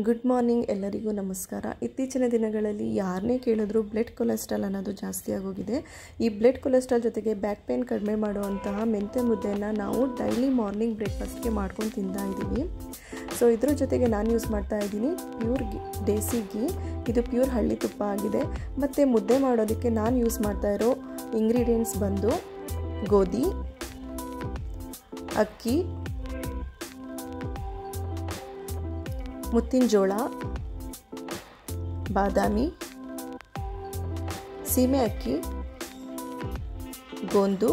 Good morning ಎಲ್ಲರಿಗೂ ನಮಸ್ಕಾರ. ಇತ್ತೀಚಿನ ದಿನಗಳಲ್ಲಿ ಯಾರನ್ನೇ ಕೇಳಿದ್ರು ಬ್ಲಡ್ ಕೊಲೆಸ್ಟ್ರಾಲ್ ಅನ್ನೋದು ಜಾಸ್ತಿ ಆಗೋಗಿದೆ. ಈ ಬ್ಲಡ್ ಕೊಲೆಸ್ಟ್ರಾಲ್ ಜೊತೆಗೆ ಬ್ಯಾಕ್ ಪೇನ್ ಕಡಿಮೆ ಮಾಡುವಂತಹ ಮೆಂತ್ಯ ಮುದ್ದೆಯನ್ನು ನಾವು ಡೈಲಿ ಮಾರ್ನಿಂಗ್ ಬ್ರೇಕ್ಫಾಸ್ಟ್ಗೆ ಮಾಡ್ಕೊಂಡು ತಿಂತಾ ಇದ್ದೀವಿ. ಸೊ ಇದ್ರ ಜೊತೆಗೆ ನಾನು ಯೂಸ್ ಮಾಡ್ತಾ ಇದ್ದೀನಿ ಪ್ಯೂರ್ ದೇಸಿ ಗೀ. ಇದು ಪ್ಯೂರ್ ಹಳ್ಳಿ ತುಪ್ಪ ಆಗಿದೆ. ಮತ್ತು ಮುದ್ದೆ ಮಾಡೋದಕ್ಕೆ ನಾನು ಯೂಸ್ ಮಾಡ್ತಾ ಇರೋ ಇಂಗ್ರೀಡಿಯೆಂಟ್ಸ್ ಬಂದು ಗೋಧಿ, ಅಕ್ಕಿ, ಮುತ್ತಿನ ಜೋಳ, ಬಾದಾಮಿ, ಸೀಮೆ ಅಕ್ಕಿ, ಗೋಂದು,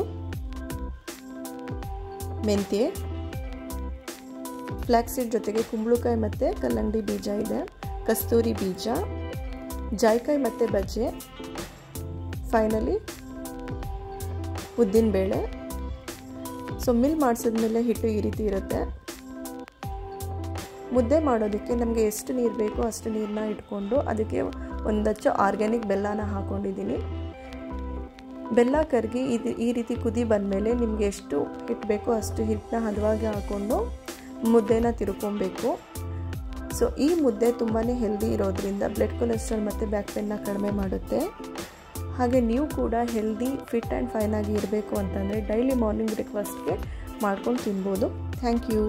ಮೆಂತ್ಯ, ಫ್ಲ್ಯಾಕ್ಸೀಡ್ ಜೊತೆಗೆ ಕುಂಬಳಕಾಯಿ ಮತ್ತು ಕಲ್ಲಂಗಡಿ ಬೀಜ ಇದೆ, ಕಸ್ತೂರಿ ಬೀಜ, ಜಾಯಿಕಾಯಿ ಮತ್ತು ಬಜ್ಜೆ, ಫೈನಲಿ ಉದ್ದಿನಬೇಳೆ. ಸೊ ಮಿಲ್ ಮಾಡಿಸಿದ್ಮೇಲೆ ಹಿಟ್ಟು ಈ ರೀತಿ ಇರುತ್ತೆ. ಮುದ್ದೆ ಮಾಡೋದಕ್ಕೆ ನಮಗೆ ಎಷ್ಟು ನೀರು ಬೇಕೋ ಅಷ್ಟು ನೀರನ್ನ ಇಟ್ಕೊಂಡು ಅದಕ್ಕೆ ಒಂದಚ್ಚು ಆರ್ಗ್ಯಾನಿಕ್ ಬೆಲ್ಲನ ಹಾಕ್ಕೊಂಡಿದ್ದೀನಿ. ಬೆಲ್ಲ ಕರಗಿ ಈ ರೀತಿ ಕುದಿ ಬಂದಮೇಲೆ ನಿಮಗೆ ಎಷ್ಟು ಹಿಟ್ಟು ಬೇಕೋ ಅಷ್ಟು ಹಿಟ್ಟನ್ನ ಹದವಾಗಿ ಹಾಕ್ಕೊಂಡು ಮುದ್ದೆನ ತಿರ್ಕೊಬೇಕು. ಸೊ ಈ ಮುದ್ದೆ ತುಂಬಾ ಹೆಲ್ದಿ ಇರೋದ್ರಿಂದ ಬ್ಲಡ್ ಕೊಲೆಸ್ಟ್ರಾಲ್ ಮತ್ತು ಬ್ಯಾಕ್ ಪೇನ್ನ ಕಡಿಮೆ ಮಾಡುತ್ತೆ. ಹಾಗೆ ನೀವು ಕೂಡ ಹೆಲ್ದಿ, ಫಿಟ್ ಆ್ಯಂಡ್ ಫೈನ್ ಆಗಿ ಇರಬೇಕು ಅಂತಂದರೆ ಡೈಲಿ ಮಾರ್ನಿಂಗ್ ಬ್ರೇಕ್ಫಾಸ್ಟ್ಗೆ ಮಾಡ್ಕೊಂಡು ತಿನ್ಬೋದು. Thank you.